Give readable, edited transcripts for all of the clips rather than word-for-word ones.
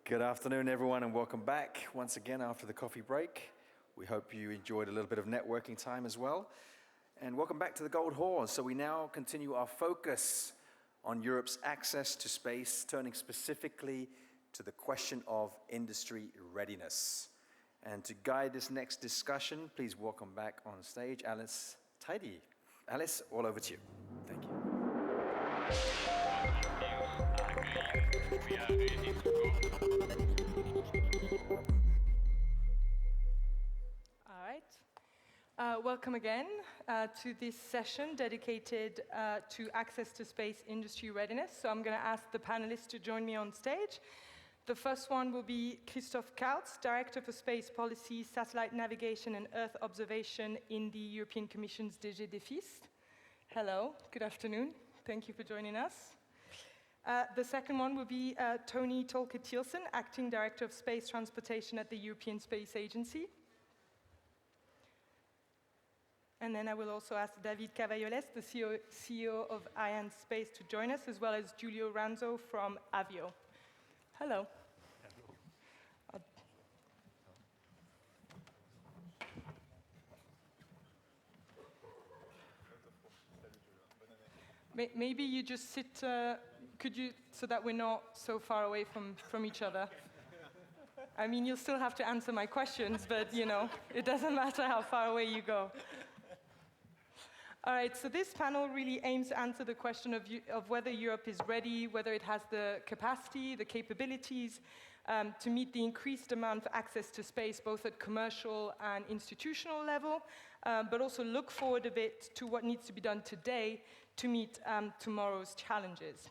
Good afternoon, everyone, and welcome back once again after the coffee break. We hope you enjoyed a little bit of networking time as well. And welcome back to the Gold Horse. So we now continue our focus on Europe's access to space, turning specifically to the question of industry readiness. And to guide this next discussion, please welcome back on stage Alice Tidey. Alice, all over to you. Thank you. We are ready to go. All right. Welcome again to this session dedicated to access to space industry readiness. So I'm going to ask the panelists to join me on stage. The first one will be Christoph Kautz, Director for Space Policy, Satellite Navigation and Earth Observation in the European Commission's DG DEFIS. Hello, good afternoon. Thank you for joining us. The second one will be Toni Tolker-Nielsen, Acting Director of Space Transportation at the European Space Agency. And then I will also ask David Cavaillolès, the CEO of Arianespace, to join us, as well as Giulio Ranzo from Avio. Hello. Hello. Maybe you just sit, could you, so that we're not so far away from each other. I mean, you'll still have to answer my questions, but you know, it doesn't matter how far away you go. All right, so this panel really aims to answer the question of whether Europe is ready, whether it has the capacity, the capabilities to meet the increased demand for access to space, both at commercial and institutional level, but also look forward a bit to what needs to be done today to meet tomorrow's challenges.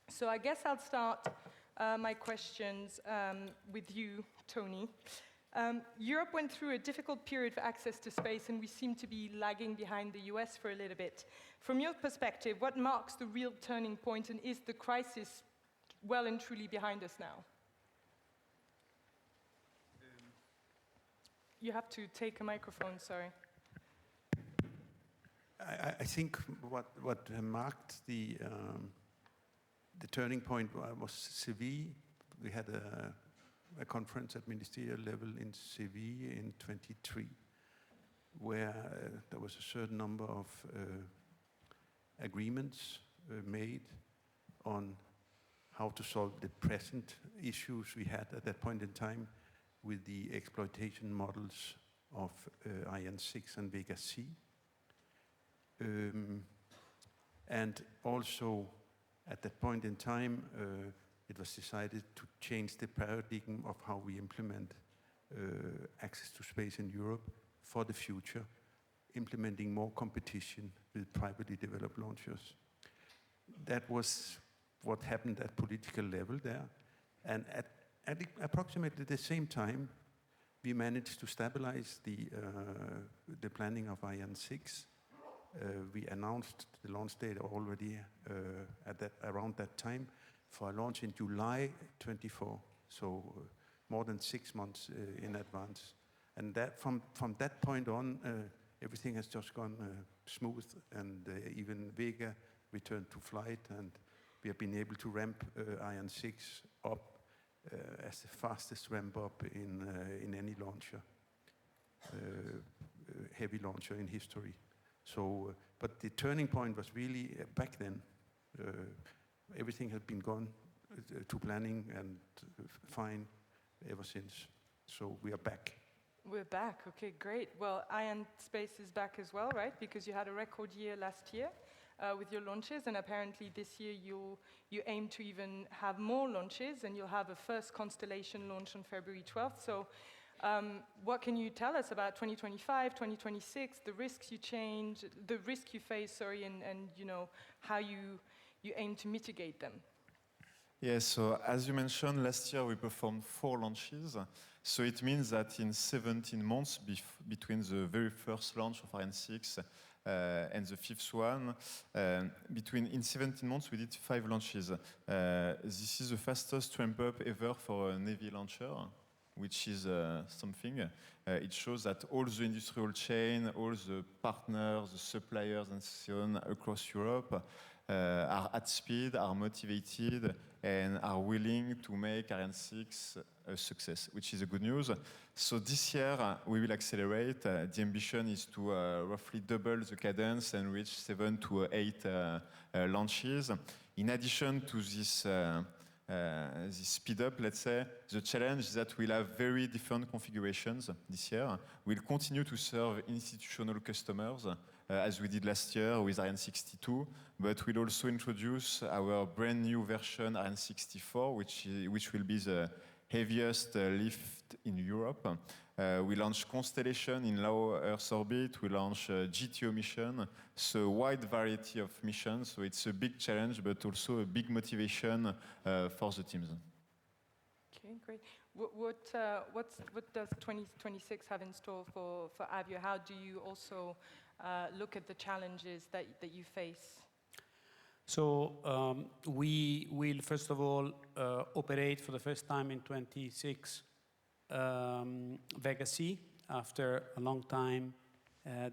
So I guess I'll start my questions with you, Toni. Europe went through a difficult period for access to space, and we seem to be lagging behind the US for a little bit. From your perspective, what marks the real turning point, and is the crisis well and truly behind us now? You have to take a microphone, sorry. I think what marked the turning point was Seville. We had a conference at ministerial level in Seville in 23, where there was a certain number of agreements made on how to solve the present issues we had at that point in time with the exploitation models of Ariane 6 and Vega C. And also, at that point in time, it was decided to change the paradigm of how we implement access to space in Europe for the future, implementing more competition with privately developed launchers. That was what happened at political level there. And at approximately the same time, we managed to stabilize the planning of Ariane 6. We announced the launch date already around that time for a launch in July 24, so more than 6 months in advance. And that from that point on, everything has just gone smooth, and even Vega returned to flight, and we have been able to ramp Ariane 6 up as the fastest ramp up in any launcher, heavy launcher in history. So, but the turning point was really back then. Everything had been gone to planning and fine ever since. So we are back. We're back. Okay, great. Well, Arianespace is back as well, right? Because you had a record year last year with your launches, and apparently this year you aim to even have more launches, and you'll have a first constellation launch on February 12th. So what can you tell us about 2025, 2026, the risks you face, and you know, how you aim to mitigate them? Yes, so as you mentioned, last year we performed 4 launches. So it means that in 17 months between the very first launch of Ariane 6 and the 5th one, in 17 months we did 5 launches. This is the fastest ramp up ever for a Navy launcher, which is something. It shows that all the industrial chain, all the partners, the suppliers and so on across Europe are at speed, are motivated, and are willing to make Ariane 6 a success, which is a good news. So this year, we will accelerate. The ambition is to roughly double the cadence and reach 7 to 8 launches. In addition to this speed up, let's say, the challenge is that we'll have very different configurations this year. We'll continue to serve institutional customers, as we did last year with Ariane 62, but we'll also introduce our brand new version, Ariane 64, which will be the heaviest lift in Europe. We launch Constellation in low Earth orbit. We launch GTO mission, so a wide variety of missions. So it's a big challenge, but also a big motivation for the teams. Okay, great. What does 2026 have in store for Avio? How do you also look at the challenges that you face? So we will, first of all, operate for the first time in 26 Vega C. After a long time,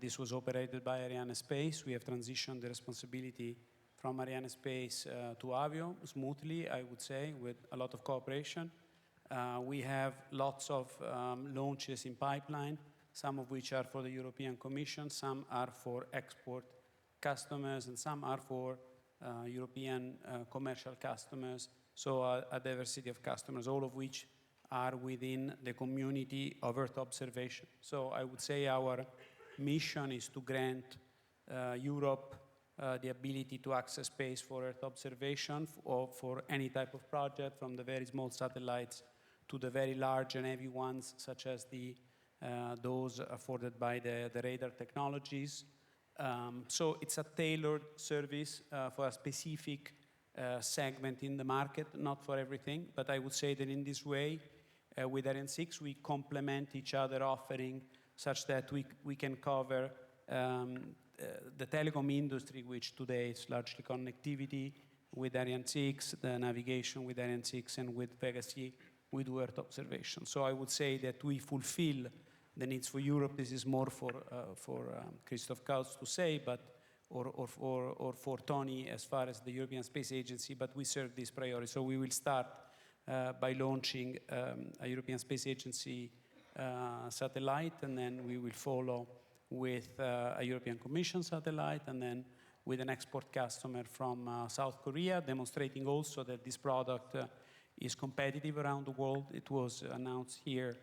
this was operated by Arianespace. We have transitioned the responsibility from Arianespace to Avio smoothly, I would say, with a lot of cooperation. We have lots of launches in pipeline, some of which are for the European Commission, some are for export customers, and some are for European commercial customers, so a diversity of customers, all of which are within the community of Earth observation. So I would say our mission is to grant Europe the ability to access space for Earth observation or for any type of project, from the very small satellites to the very large and heavy ones, such as those afforded by the radar technologies. So it's a tailored service for a specific segment in the market, not for everything. But I would say that in this way, with Ariane 6, we complement each other offering such that we can cover the telecom industry, which today is largely connectivity with Ariane 6, the navigation with Ariane 6, and with Vega C, we do Earth observation. So I would say that we fulfill the needs for Europe. This is more for Christoph Kautz to say, but or for Toni as far as the European Space Agency, but we serve this priority. So we will start by launching a European Space Agency satellite, and then we will follow with a European Commission satellite, and then with an export customer from South Korea, demonstrating also that this product is competitive around the world. It was announced here,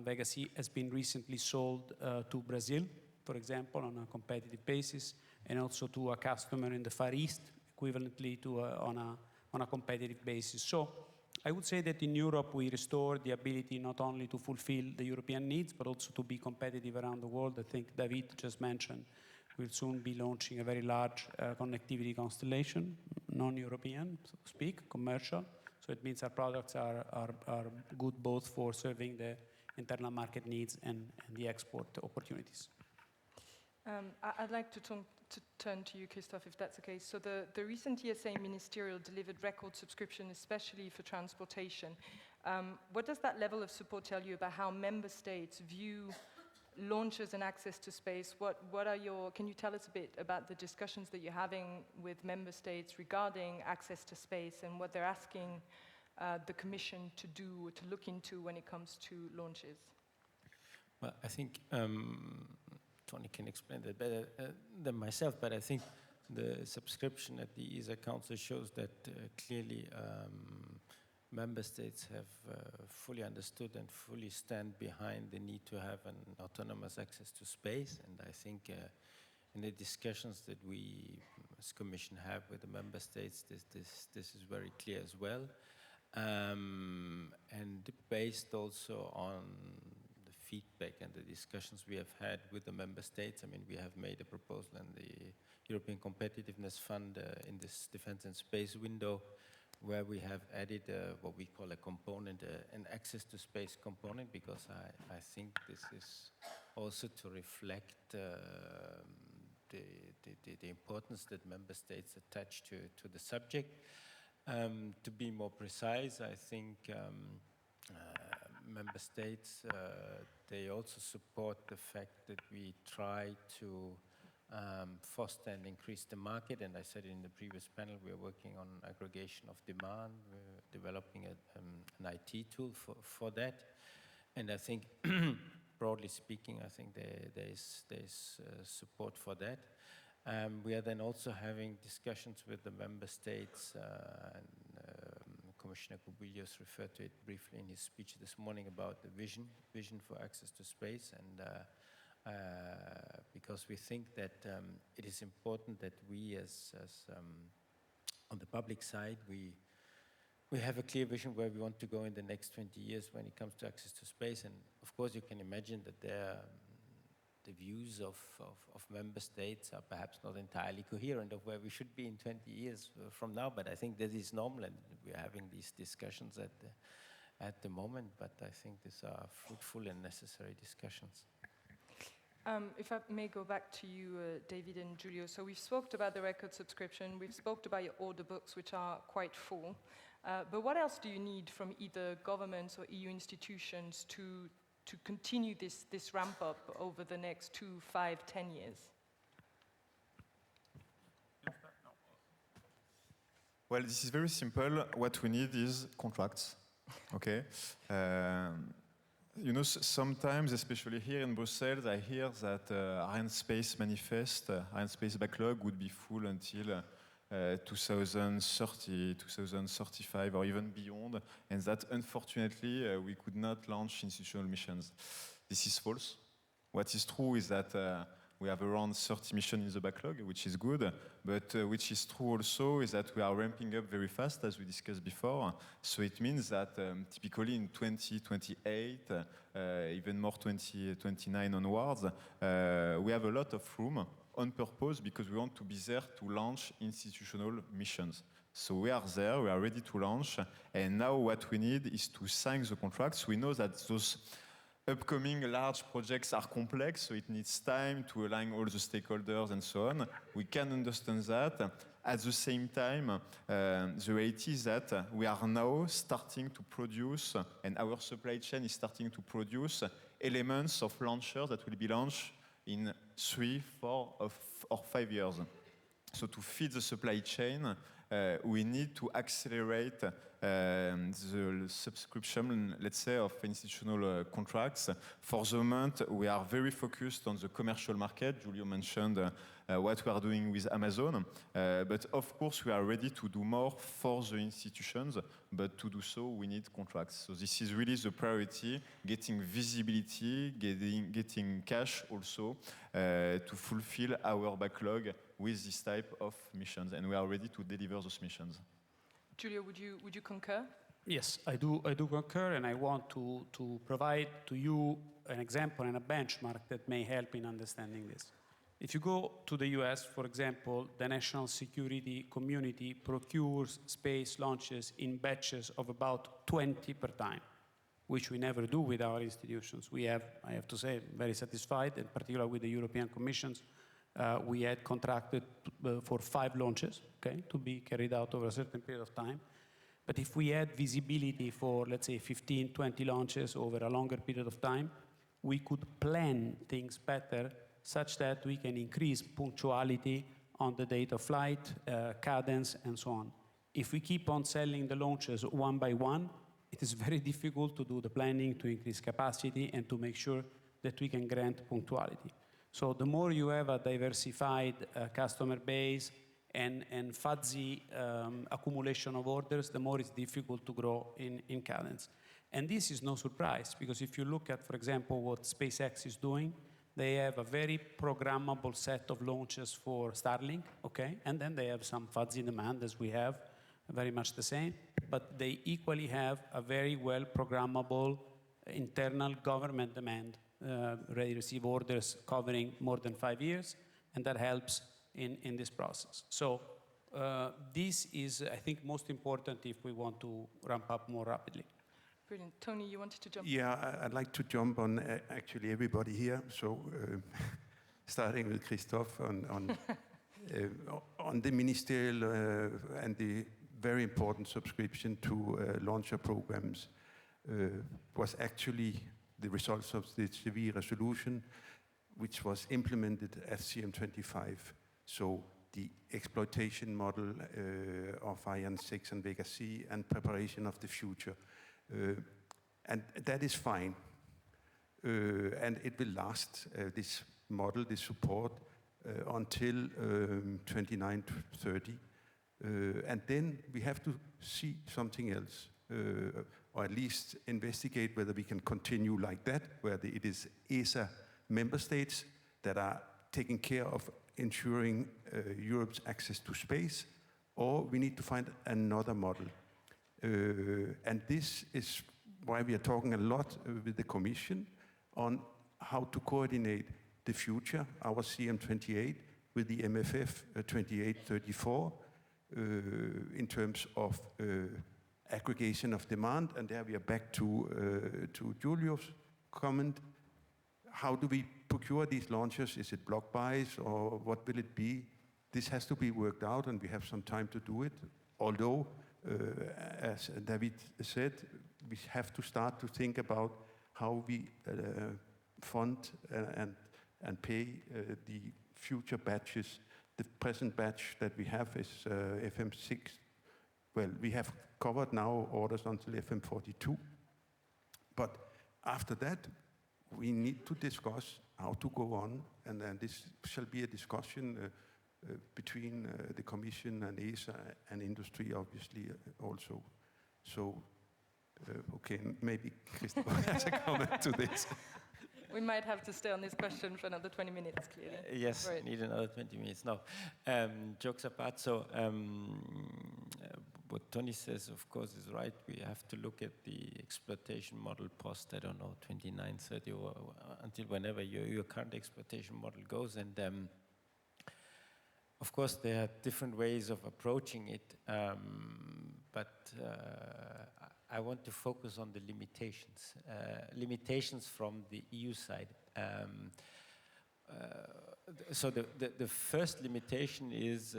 Vega C has been recently sold to Brazil, for example, on a competitive basis, and also to a customer in the Far East, equivalently to on a competitive basis. So I would say that in Europe we restore the ability not only to fulfill the European needs, but also to be competitive around the world. I think David just mentioned we'll soon be launching a very large connectivity constellation, non-European, so to speak, commercial. So it means our products are good both for serving the internal market needs and the export opportunities. I'd like to turn to you, Christoph, if that's okay. So the recent ESA ministerial delivered record subscription, especially for transportation. What does that level of support tell you about how member states view launches and access to space? Can you tell us a bit about the discussions that you're having with member states regarding access to space and what they're asking the Commission to do, to look into when it comes to launches? Well, I think Toni can explain that better than myself, but I think the subscription at the ESA Council shows that clearly member states have fully understood and fully stand behind the need to have an autonomous access to space. And I think in the discussions that we as Commission have with the member states, this is very clear as well. And based also on the feedback and the discussions we have had with the member states, I mean, we have made a proposal in the European Competitiveness Fund in this defense and space window, where we have added what we call a component, an access to space component, because I think this is also to reflect the importance that member states attach to the subject. To be more precise, I think member states, they also support the fact that we try to foster and increase the market. And I said in the previous panel, we are working on aggregation of demand. We're developing an IT tool for that. And I think, broadly speaking, I think there's support for that. We are then also having discussions with the member states, and Commissioner Giulio referred to it briefly in his speech this morning about the vision for access to space, and because we think that it is important that we, as on the public side, we have a clear vision where we want to go in the next 20 years when it comes to access to space. And of course, you can imagine that the views of member states are perhaps not entirely coherent of where we should be in 20 years from now, but I think that is normal, and we're having these discussions at the moment, but I think these are fruitful and necessary discussions. If I may go back to you, David and Giulio. So we've spoken about the record subscription, we've spoken about your order books, which are quite full. But what else do you need from either governments or EU institutions to continue this ramp up over the next 2, 5, 10 years? Well, this is very simple. What we need is contracts. Okay. You know, sometimes, especially here in Brussels, I hear that Arianespace manifest, Arianespace backlog would be full until 2030, 2035, or even beyond, and that unfortunately we could not launch institutional missions. This is false. What is true is that we have around 30 missions in the backlog, which is good, but which is true also is that we are ramping up very fast, as we discussed before. So it means that typically in 2028, even more 2029 onwards, we have a lot of room on purpose because we want to be there to launch institutional missions. So we are there, we are ready to launch, and now what we need is to sign the contracts. We know that those upcoming large projects are complex, so it needs time to align all the stakeholders and so on. We can understand that. At the same time, the reality is that we are now starting to produce, and our supply chain is starting to produce elements of launchers that will be launched in 3, 4, or 5 years. So to feed the supply chain, we need to accelerate the subscription, let's say, of institutional contracts. For the moment, we are very focused on the commercial market. Giulio mentioned what we are doing with Amazon. But of course, we are ready to do more for the institutions, but to do so, we need contracts. So this is really the priority, getting visibility, getting cash also to fulfill our backlog with this type of missions. And we are ready to deliver those missions. Giulio, would you concur? Yes, I do concur, and I want to provide to you an example and a benchmark that may help in understanding this. If you go to the US, for example, the national security community procures space launches in batches of about 20 per time, which we never do with our institutions. We have, I have to say, very satisfied, in particular with the European Commissions. We had contracted for 5 launches, okay, to be carried out over a certain period of time. But if we had visibility for, let's say, 15, 20 launches over a longer period of time, we could plan things better such that we can increase punctuality on the date of flight, cadence, and so on. If we keep on selling the launches one by one, it is very difficult to do the planning, to increase capacity, and to make sure that we can grant punctuality. So the more you have a diversified customer base and fuzzy accumulation of orders, the more it's difficult to grow in cadence. And this is no surprise, because if you look at, for example, what SpaceX is doing, they have a very programmable set of launches for Starlink, okay? And then they have some fuzzy demand, as we have, very much the same. But they equally have a very well programmable internal government demand, ready to receive orders covering more than 5 years, and that helps in this process. So this is, I think, most important if we want to ramp up more rapidly. Brilliant. Toni, you wanted to jump in? Yeah, I'd like to jump on actually everybody here. So starting with Christoph on the ministerial and the very important subscription to launcher programs was actually the results of the severe resolution, which was implemented at CM25. So the exploitation model of Ariane 6 and Vega C and preparation of the future. And that is fine. And it will last, this model, this support, until 29 to 30. And then we have to see something else, or at least investigate whether we can continue like that, where it is ESA member states that are taking care of ensuring Europe's access to space, or we need to find another model. And this is why we are talking a lot with the Commission on how to coordinate the future, our CM28, with the MFF 28-34, in terms of aggregation of demand. And there we are back to Giulio's comment. How do we procure these launchers? Is it block buys, or what will it be? This has to be worked out, and we have some time to do it. Although, as David said, we have to start to think about how we fund and pay the future batches. The present batch that we have is FM6. Well, we have covered now orders until FM42. But after that, we need to discuss how to go on, and then this shall be a discussion between the Commission and ESA and industry, obviously, also. So, okay, maybe Christoph has a comment to this. We might have to stay on this question for another 20 minutes, clearly. Yes, Right. need another 20 minutes. No, jokes apart. So what Toni says, of course, is right. We have to look at the exploitation model post, I don't know, 29, 30, or until whenever your current exploitation model goes. And of course, there are different ways of approaching it, but I want to focus on the limitations. Limitations from the EU side. So the first limitation is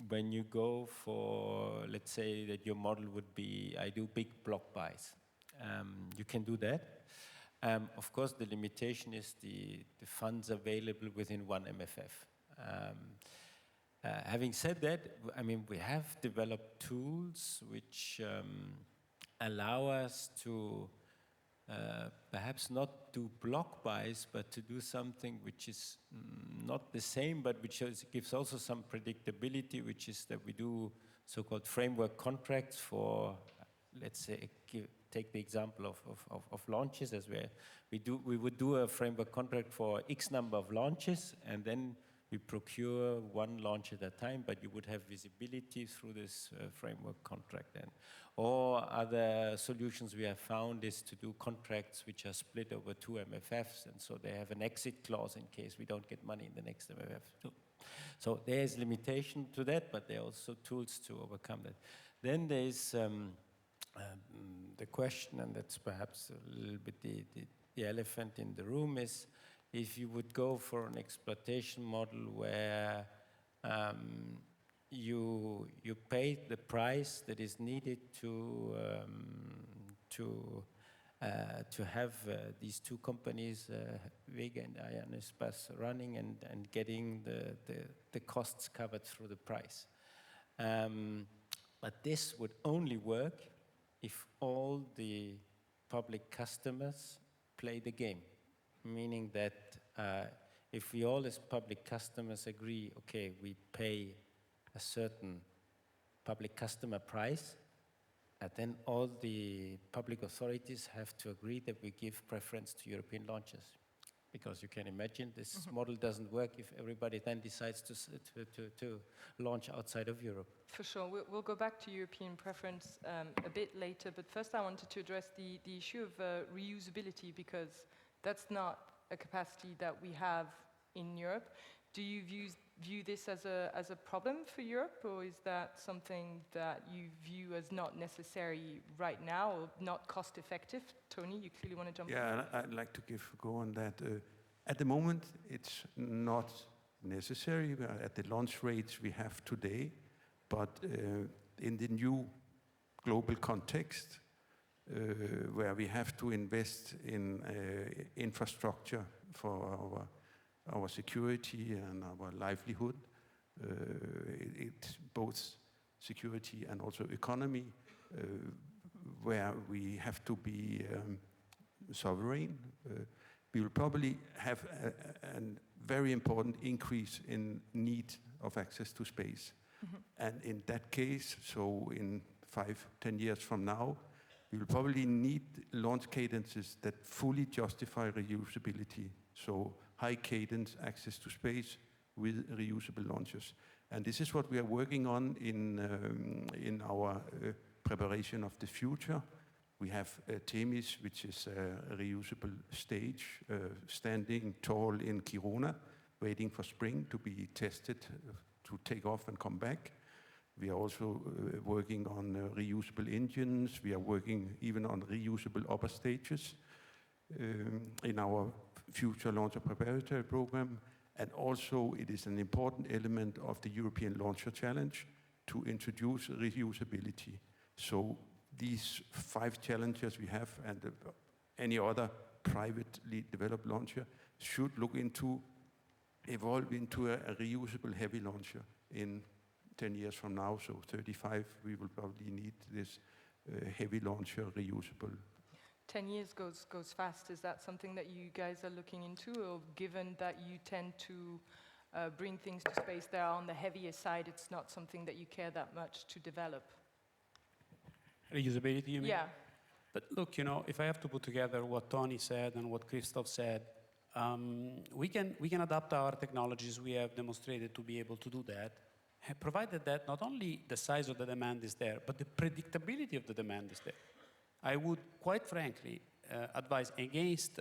when you go for, let's say that your model would be, I do big block buys. You can do that. Of course, the limitation is the funds available within one MFF. Having said that, I mean, we have developed tools which allow us to perhaps not do block buys, but to do something which is not the same, but which gives also some predictability, which is that we do so-called framework contracts for, let's say, take the example of launches, as we would do a framework contract for X number of launches, and then we procure one launch at a time, but you would have visibility through this framework contract. Or other solutions we have found is to do contracts which are split over 2 MFFs, and so they have an exit clause in case we don't get money in the next MFF too. So there is limitation to that, but there are also tools to overcome that. Then there is the question, and that's perhaps a little bit the elephant in the room, is if you would go for an exploitation model where you pay the price that is needed to have these two companies, Vega and Arianespace, running and getting the costs covered through the price. But this would only work if all the public customers play the game. Meaning that if we all as public customers agree, okay, we pay a certain public customer price, and then all the public authorities have to agree that we give preference to European launches. Because you can imagine this model doesn't work if everybody then decides to launch outside of Europe. For sure. We'll go back to European preference a bit later, but first I wanted to address the issue of reusability, because that's not a capacity that we have in Europe. Do you view this as a problem for Europe, or is that something that you view as not necessary right now, or not cost effective? Toni, you clearly want to jump in. Yeah, I'd like to go on that. At the moment, it's not necessary at the launch rates we have today, but in the new global context, where we have to invest in infrastructure for our our security and our livelihood. It's both security and also economy, where we have to be sovereign. We will probably have a very important increase in need of access to space. And in that case, so in 5-10 years from now, we will probably need launch cadences that fully justify reusability. So high cadence access to space with reusable launches. And this is what we are working on in our preparation of the future. We have Themis, which is a reusable stage, standing tall in Kiruna, waiting for spring to be tested, to take off and come back. We are also working on reusable engines. We are working even on reusable upper stages in our future launcher preparatory program. And also, it is an important element of the European Launcher Challenge to introduce reusability. So these 5 challenges we have, and any other privately developed launcher, should look into evolve into a reusable heavy launcher in 10 years from now. So 35, we will probably need this heavy launcher reusable. 10 years goes fast. Is that something that you guys are looking into, or given that you tend to bring things to space that are on the heavier side, it's not something that you care that much to develop? Reusability, you mean? Yeah. But look, you know, if I have to put together what Toni said and what Christoph said, we can adapt our technologies. We have demonstrated to be able to do that, provided that not only the size of the demand is there, but the predictability of the demand is there. I would, quite frankly, advise against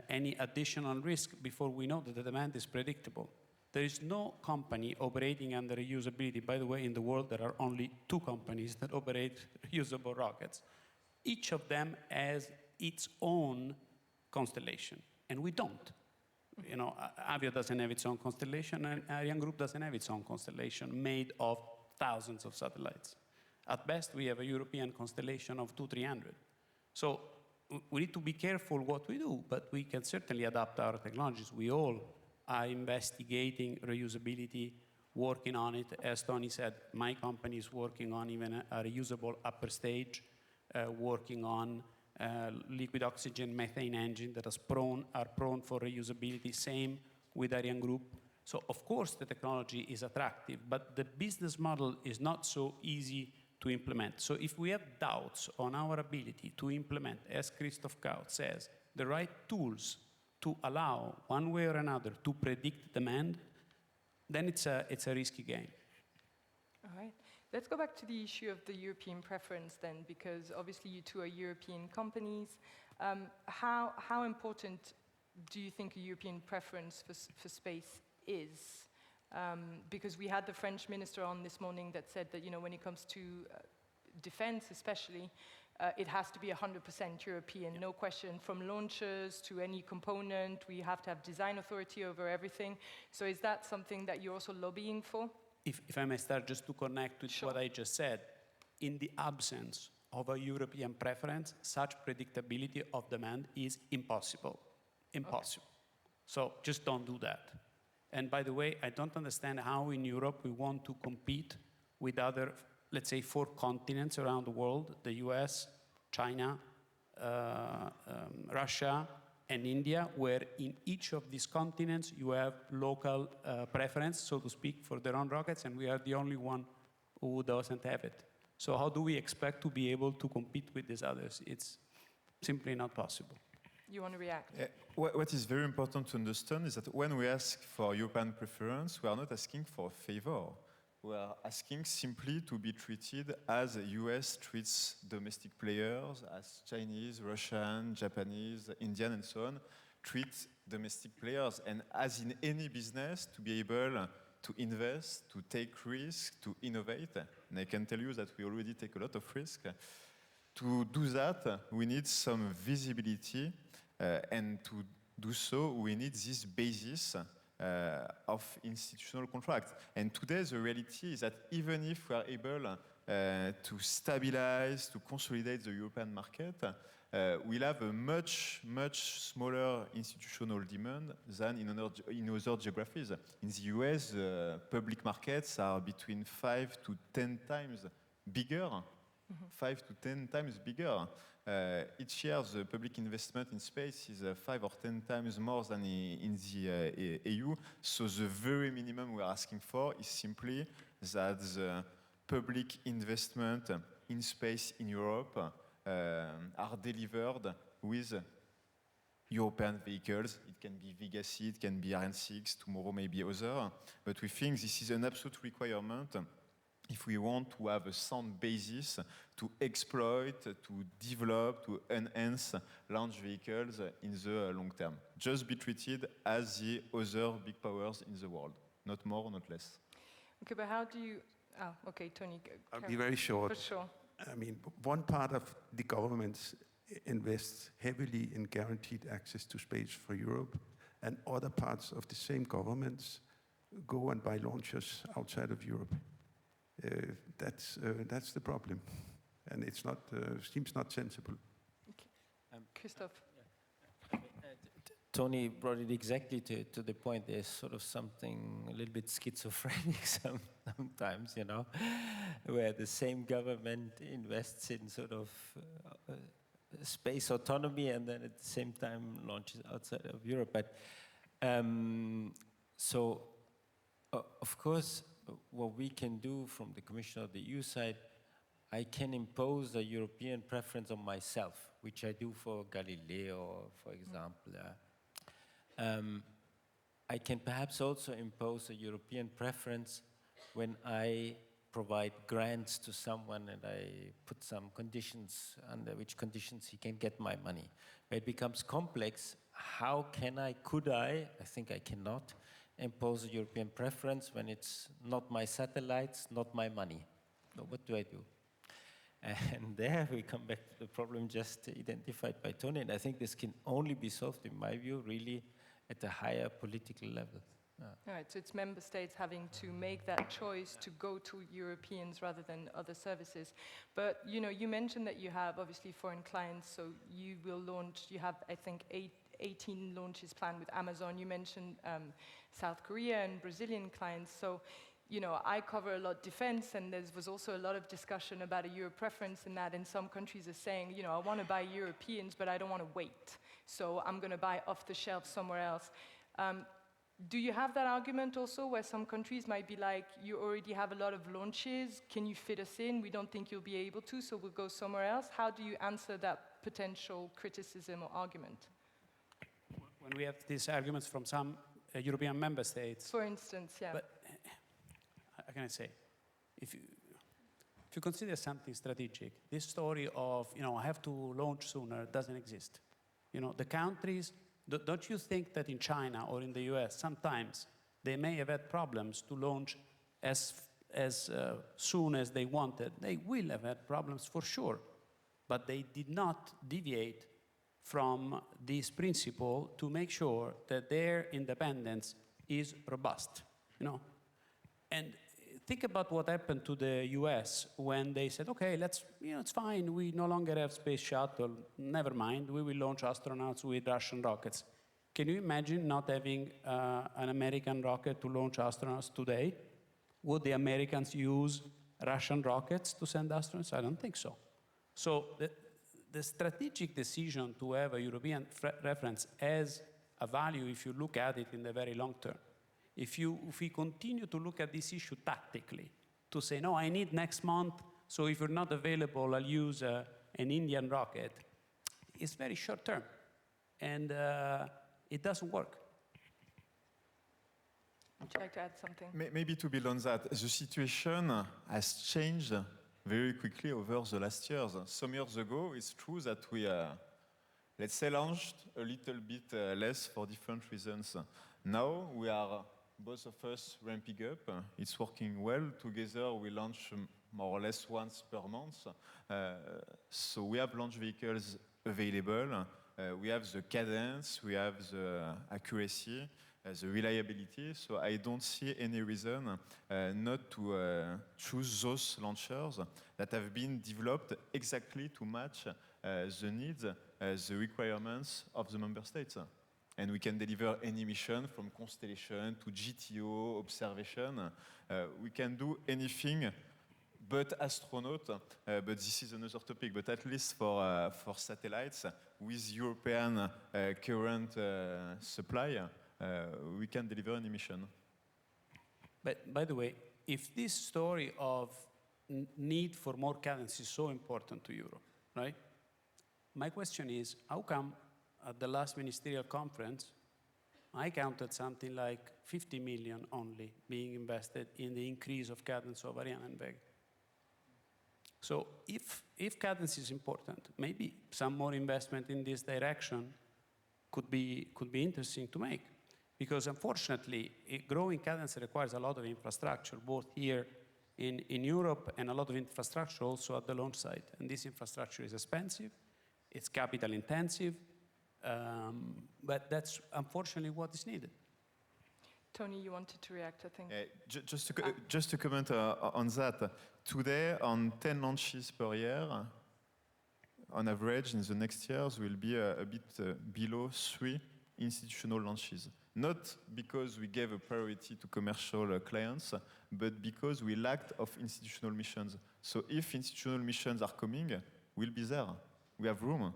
any additional risk before we know that the demand is predictable. There is no company operating under reusability. By the way, in the world, there are only 2 companies that operate reusable rockets. Each of them has its own constellation, and we don't. You know, Avio doesn't have its own constellation, and Ariane Group doesn't have its own constellation made of thousands of satellites. At best, we have a European constellation of 200-300. So we need to be careful what we do, but we can certainly adapt our technologies. We all are investigating reusability, working on it. As Toni said, my company is working on even a reusable upper stage, working on liquid oxygen methane engine that are prone for reusability. Same with Ariane Group. So of course the technology is attractive, but the business model is not so easy to implement. So if we have doubts on our ability to implement, as Christoph Kautz says, the right tools to allow, one way or another, to predict demand, then it's a risky game. All right. Let's go back to the issue of the European preference then, because obviously you two are European companies. How important do you think a European preference for space is? Because we had the French minister on this morning that said that, you know, when it comes to defense especially, it has to be 100% European, no question, from launchers to any component. We have to have design authority over everything. So is that something that you're also lobbying for? If I may start just to connect with what I just said, in the absence of a European preference, such predictability of demand is impossible. Impossible. Okay. So just don't do that. And by the way, I don't understand how in Europe we want to compete with other, let's say, 4 continents around the world, the US, China, Russia, and India, where in each of these continents you have local preference, so to speak, for their own rockets, and we are the only one who doesn't have it. So how do we expect to be able to compete with these others? It's simply not possible. You want to react? What is very important to understand is that when we ask for European preference, we are not asking for a favor. We are asking simply to be treated as the US treats domestic players, as Chinese, Russian, Japanese, Indian, and so on, treat domestic players. And as in any business, to be able to invest, to take risks, to innovate. And I can tell you that we already take a lot of risk. To do that, we need some visibility, and to do so, we need this basis of institutional contract. And today, the reality is that even if we are able to stabilize, to consolidate the European market, we'll have a much smaller institutional demand than in other geographies. In the US, public markets are between 5 to 10 times bigger. 5 to 10 times bigger. Each year, the public investment in space is 5 or 10 times more than in the EU. So the very minimum we're asking for is simply that the public investment in space in Europe are delivered with European vehicles. It can be Vega C, it can be Ariane 6, tomorrow maybe other. But we think this is an absolute requirement if we want to have a sound basis to exploit, to develop, to enhance launch vehicles in the long term. Just be treated as the other big powers in the world, not more, not less. Okay, but how do you... Oh, okay, Toni. I'll be very short. For sure. I mean, one part of the governments invests heavily in guaranteed access to space for Europe, and other parts of the same governments go and buy launchers outside of Europe. That's the problem, and it's not seems not sensible. Okay. Christoph. Toni brought it exactly to the point. There's sort of something a little bit schizophrenic sometimes, you know, where the same government invests in sort of space autonomy and then at the same time launches outside of Europe. But so, of course, what we can do from the Commission of the EU side, I can impose a European preference on myself, which I do for Galileo, for example. I can perhaps also impose a European preference when I provide grants to someone and I put some conditions under which conditions he can get my money. But it becomes complex. How can could I think I cannot, impose a European preference when it's not my satellites, not my money. So what do I do? And there we come back to the problem just identified by Toni, and I think this can only be solved, in my view, really at a higher political level. All right, so it's member states having to make that choice to go to Europeans rather than other services. But, you know, you mentioned that you have obviously foreign clients, so you will launch, you have, I think, 18 launches planned with Amazon. You mentioned South Korea and Brazilian clients. So, you know, I cover a lot defense, and there was also a lot of discussion about a Euro preference in that, and some countries are saying, you know, I want to buy Europeans, but I don't want to wait. So I'm going to buy off the shelf somewhere else. Do you have that argument also, where some countries might be like, you already have a lot of launches, can you fit us in? We don't think you'll be able to, so we'll go somewhere else. How do you answer that potential criticism or argument? When we have these arguments from some European member states. For instance, yeah. But how can I say? If you consider something strategic, this story of, you know, I have to launch sooner doesn't exist. You know, the countries, don't you think that in China or in the US, sometimes they may have had problems to launch as soon as they wanted? They will have had problems for sure, but they did not deviate from this principle to make sure that their independence is robust, you know? And think about what happened to the US when they said, okay, it's fine, we no longer have space shuttle, never mind, we will launch astronauts with Russian rockets. Can you imagine not having an American rocket to launch astronauts today? Would the Americans use Russian rockets to send astronauts? I don't think so. So the strategic decision to have a European reference has a value if you look at it in the very long term. If we continue to look at this issue tactically, to say, no, I need next month, so if you're not available, I'll use an Indian rocket, it's very short term. And it doesn't work. Would you like to add something? Maybe to build on that, the situation has changed very quickly over the last years. Some years ago, it's true that we, let's say, launched a little bit less for different reasons. Now we are, both of us, ramping up. It's working well. Together, we launch more or less once per month. So we have launch vehicles available. We have the cadence, we have the accuracy. the reliability. So I don't see any reason not to choose those launchers that have been developed exactly to match the needs, the requirements of the member states. And we can deliver any mission from constellation to GTO, observation. We can do anything but astronaut, but this is another topic. But at least for satellites, with European current supply, we can deliver any mission. But by the way, if this story of need for more cadence is so important to Europe, right? My question is, how come at the last ministerial conference, I counted something like 50 million only being invested in the increase of cadence of Ariane and Vega? So if cadence is important, maybe some more investment in this direction could be interesting to make. Because unfortunately, growing cadence requires a lot of infrastructure, both here in Europe and a lot of infrastructure also at the launch site. And this infrastructure is expensive, it's capital intensive, but that's unfortunately what is needed. Toni, you wanted to react, I think. Just to comment on that, today on 10 launches per year, on average in the next years will be a bit below 3 institutional launches. Not because we gave a priority to commercial clients, but because we lacked of institutional missions. So if institutional missions are coming, we'll be there. We have room.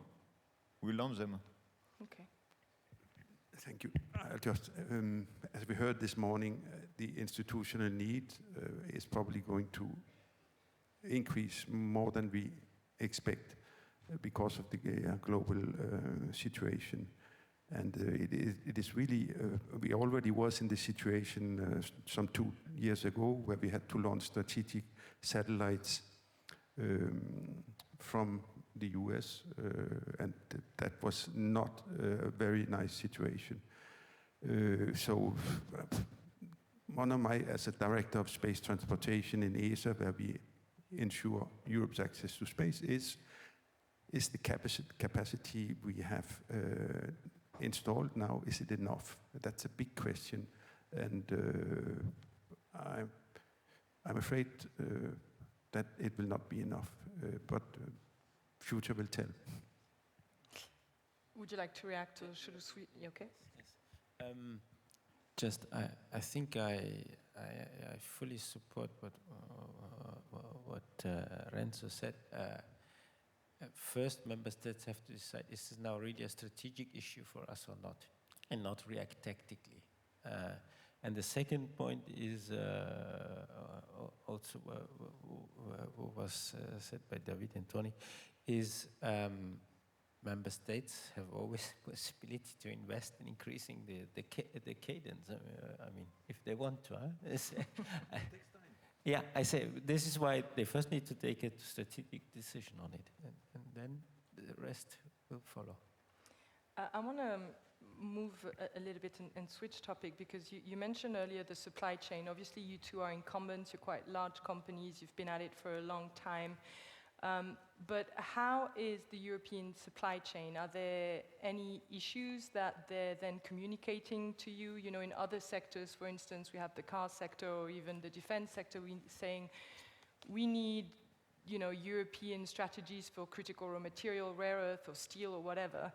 We'll launch them. Okay. Thank you. Just, as we heard this morning, the institutional need is probably going to increase more than we expect because of the global situation. And it is really, we already was in the situation some 2 years ago where we had to launch strategic satellites from the US, and that was not a very nice situation. So one of my, as a director of space transportation in ESA, where we ensure Europe's access to space, is the capacity we have installed now, is it enough? That's a big question, and I'm afraid that it will not be enough, but future will tell. Would you like to react, or should we? Okay. Yes. I think I fully support what Ranzo said. First, member states have to decide, is this now really a strategic issue for us or not, and not react tactically. And the second point is also what was said by David and Toni, is member states have always the possibility to invest in increasing the cadence. I mean, if they want to. Yeah, I say this is why they first need to take a strategic decision on it, and then the rest will follow. I want to move a little bit and switch topic, because you mentioned earlier the supply chain. Obviously, you two are incumbents, you're quite large companies, you've been at it for a long time. But how is the European supply chain? Are there any issues that they're then communicating to you? You know, in other sectors, for instance, we have the car sector or even the defense sector, saying we need, you know, European strategies for critical raw material, rare earth or steel or whatever.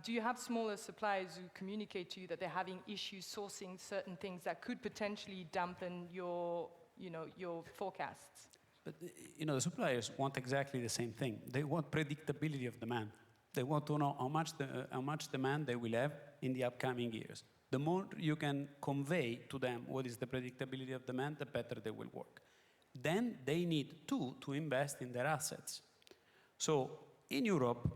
Do you have smaller suppliers who communicate to you that they're having issues sourcing certain things that could potentially dampen your, you know, your forecasts? But, you know, the suppliers want exactly the same thing. They want predictability of demand. They want to know how much demand they will have in the upcoming years. The more you can convey to them what is the predictability of demand, the better they will work. Then they need to invest in their assets. So in Europe,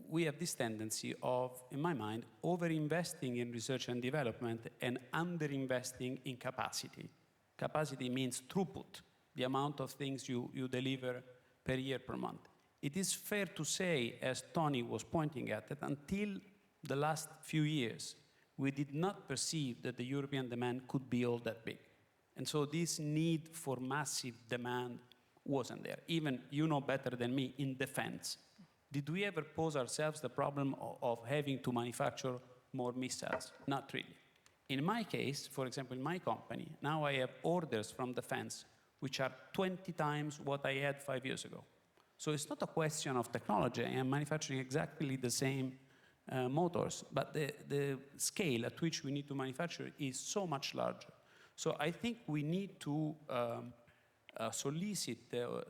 we have this tendency of, in my mind, over-investing in research and development and under-investing in capacity. Capacity means throughput, the amount of things you deliver per year, per month. It is fair to say, as Toni was pointing at, that until the last few years, we did not perceive that the European demand could be all that big. And so this need for massive demand wasn't there. Even, you know better than me, in defense. Did we ever pose ourselves the problem of having to manufacture more missiles? Not really. In my case, for example, in my company, now I have orders from defense which are 20 times what I had 5 years ago. So it's not a question of technology. I am manufacturing exactly the same motors, but the scale at which we need to manufacture is so much larger. So I think we need to solicit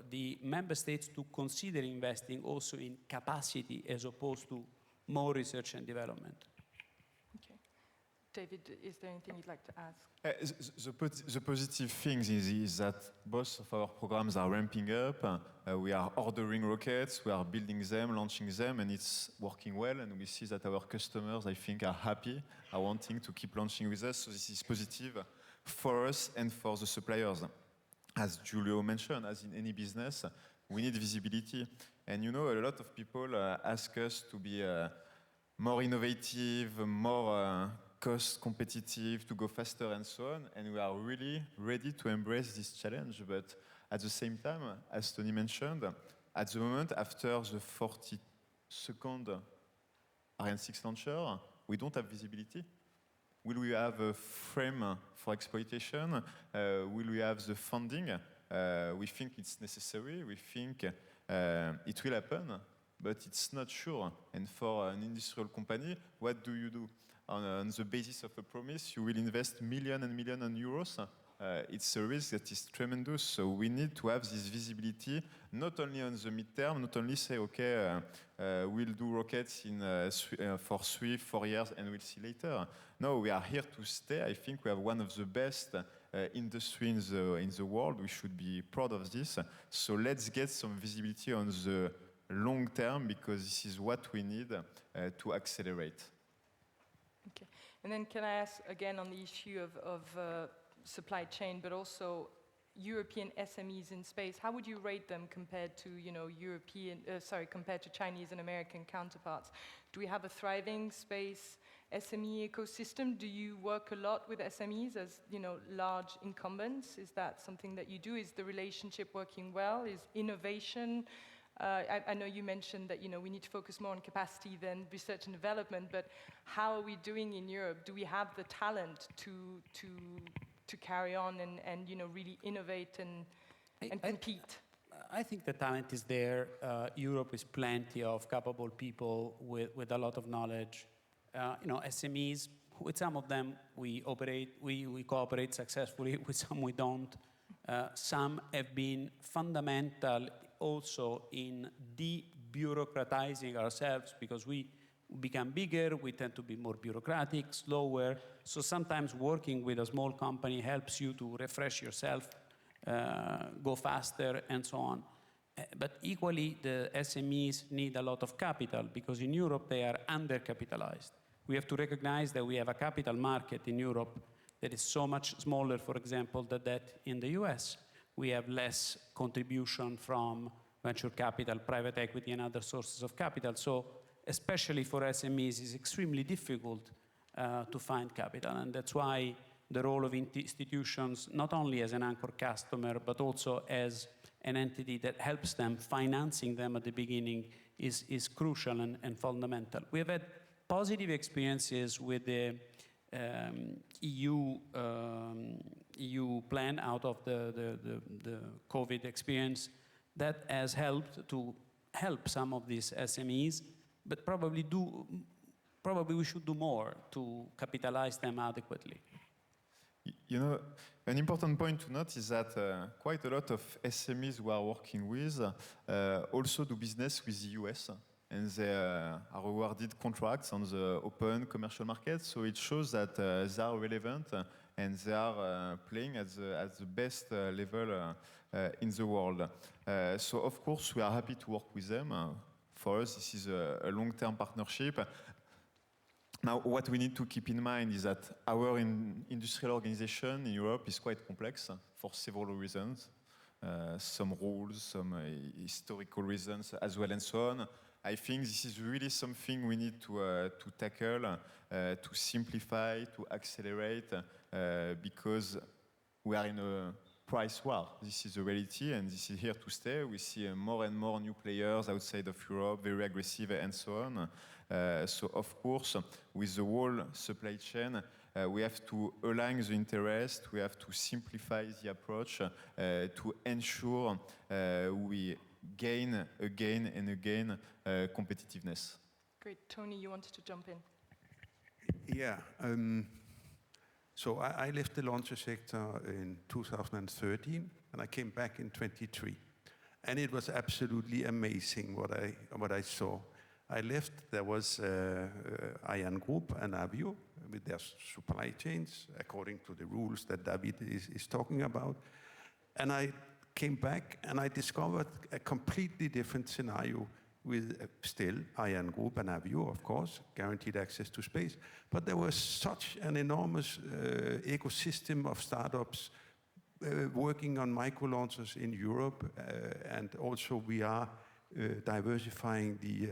the member states to consider investing also in capacity as opposed to more research and development. Okay. David, is there anything you'd like to ask? The positive thing is that both of our programs are ramping up. We are ordering rockets, we are building them, launching them, and it's working well. And we see that our customers, I think, are happy, are wanting to keep launching with us. So this is positive for us and for the suppliers. As Giulio mentioned, as in any business, we need visibility. And you know, a lot of people ask us to be more innovative, more cost competitive, to go faster and so on, and we are really ready to embrace this challenge. But at the same time, as Toni mentioned, at the moment, after the 42nd Ariane 6 launcher, we don't have visibility. Will we have a frame for exploitation? Will we have the funding? We think it's necessary, we think it will happen, but it's not sure. And for an industrial company, what do you do? On the basis of a promise, you will invest millions and millions of euros. It's a risk that is tremendous. So we need to have this visibility, not only on the midterm, not only say, okay, we'll do rockets for 3-4 years and we'll see later. No, we are here to stay. I think we have one of the best industry in the world. We should be proud of this. So let's get some visibility on the long term, because this is what we need to accelerate. Okay. And then can I ask again on the issue of supply chain, but also European SMEs in space? How would you rate them compared to, you know, compared to Chinese and American counterparts? Do we have a thriving space SME ecosystem? Do you work a lot with SMEs as, you know, large incumbents? Is that something that you do? Is the relationship working well? Is innovation? I know you mentioned that, you know, we need to focus more on capacity than research and development, but how are we doing in Europe? Do we have the talent to carry on and you know, really innovate and compete? I think the talent is there. Europe is plenty of capable people with a lot of knowledge. You know, SMEs, with some of them we cooperate successfully, with some we don't. Some have been fundamental also in de-bureaucratizing ourselves, because we become bigger, we tend to be more bureaucratic, slower. So sometimes working with a small company helps you to refresh yourself, go faster, and so on. But equally, the SMEs need a lot of capital, because in Europe they are undercapitalized. We have to recognize that we have a capital market in Europe that is so much smaller, for example, than that in the US. We have less contribution from venture capital, private equity, and other sources of capital. So especially for SMEs, it's extremely difficult to find capital. And that's why the role of institutions, not only as an anchor customer, but also as an entity that helps them, financing them at the beginning, is crucial and fundamental. We have had positive experiences with the EU plan out of the COVID experience that has helped to help some of these SMEs, but probably we should do more to capitalize them adequately. You know, an important point to note is that quite a lot of SMEs we are working with also do business with the US, and they are awarded contracts on the open commercial market. So it shows that they are relevant and they are playing at the best level in the world. So of course we are happy to work with them. For us, this is a long-term partnership. Now, what we need to keep in mind is that our industrial organization in Europe is quite complex for several reasons. Some rules, some historical reasons as well, and so on. I think this is really something we need to tackle, to simplify, to accelerate, because we are in a price war. This is a reality, and this is here to stay. We see more and more new players outside of Europe, very aggressive, and so on. So, of course, with the whole supply chain, We have to align the interest, we have to simplify the approach to ensure we gain again and again competitiveness. Great. Toni, you wanted to jump in. Yeah. So I left the launcher sector in 2013, and I came back in 23. And it was absolutely amazing what I saw. I left, there was Ariane Group and Avio with their supply chains, according to the rules that David is talking about. And I came back and I discovered a completely different scenario with still Ariane Group and Avio, of course, guaranteed access to space. But there was such an enormous ecosystem of startups working on micro launchers in Europe, and also we are diversifying the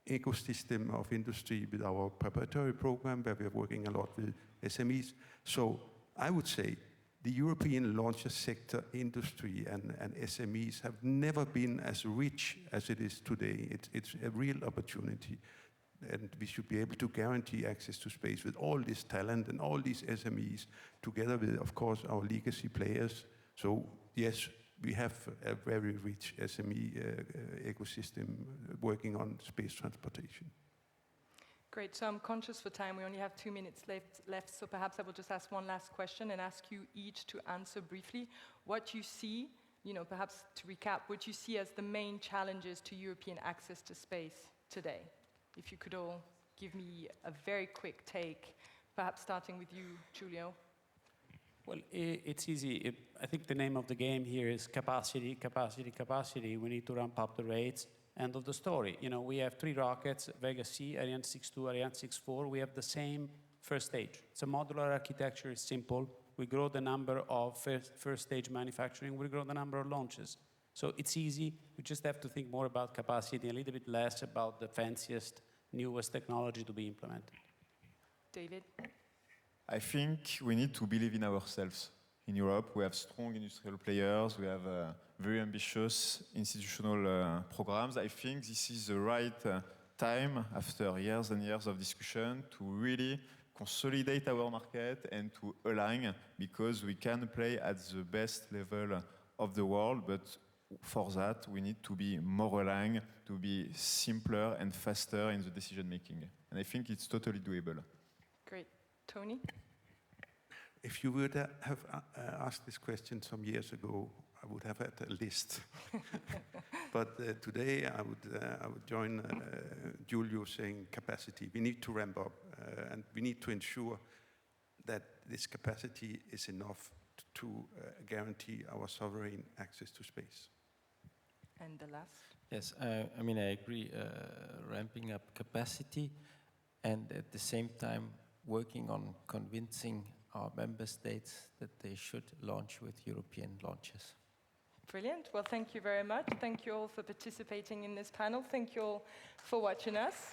ecosystem of industry with our preparatory program, where we are working a lot with SMEs. So I would say the European launcher sector industry and SMEs have never been as rich as it is today. It's a real opportunity. And we should be able to guarantee access to space with all this talent and all these SMEs, together with, of course, our legacy players. So yes, we have a very rich SME ecosystem working on space transportation. Great. So I'm conscious for time. We only have 2 minutes left. So perhaps I will just ask one last question and ask you each to answer briefly what you see, perhaps to recap, what you see as the main challenges to European access to space today. If you could all give me a very quick take, perhaps starting with you, Giulio. Well, it's easy. I think the name of the game here is capacity, capacity, capacity. We need to ramp up the rates. End of the story. We have 3 rockets, Vega C, Ariane 6.2, Ariane 6.4. We have the same first stage. It's a modular architecture, it's simple. We grow the number of first stage manufacturing, we grow the number of launches. So it's easy. We just have to think more about capacity, a little bit less about the fanciest, newest technology to be implemented. David? I think we need to believe in ourselves. In Europe, we have strong industrial players, we have very ambitious institutional programs. I think this is the right time, after years and years of discussion, to really consolidate our market and to align, because we can play at the best level of the world, but for that, we need to be more aligned, to be simpler and faster in the decision making. And I think it's totally doable. Great. Toni? If you would have asked this question some years ago, I would have had a list. But today I would join Giulio saying capacity. We need to ramp up, and we need to ensure that this capacity is enough to guarantee our sovereign access to space. And the last? Yes, I mean, I agree, ramping up capacity and at the same time working on convincing our member states that they should launch with European launches. Brilliant. Well, thank you very much. Thank you all for participating in this panel. Thank you all for watching us.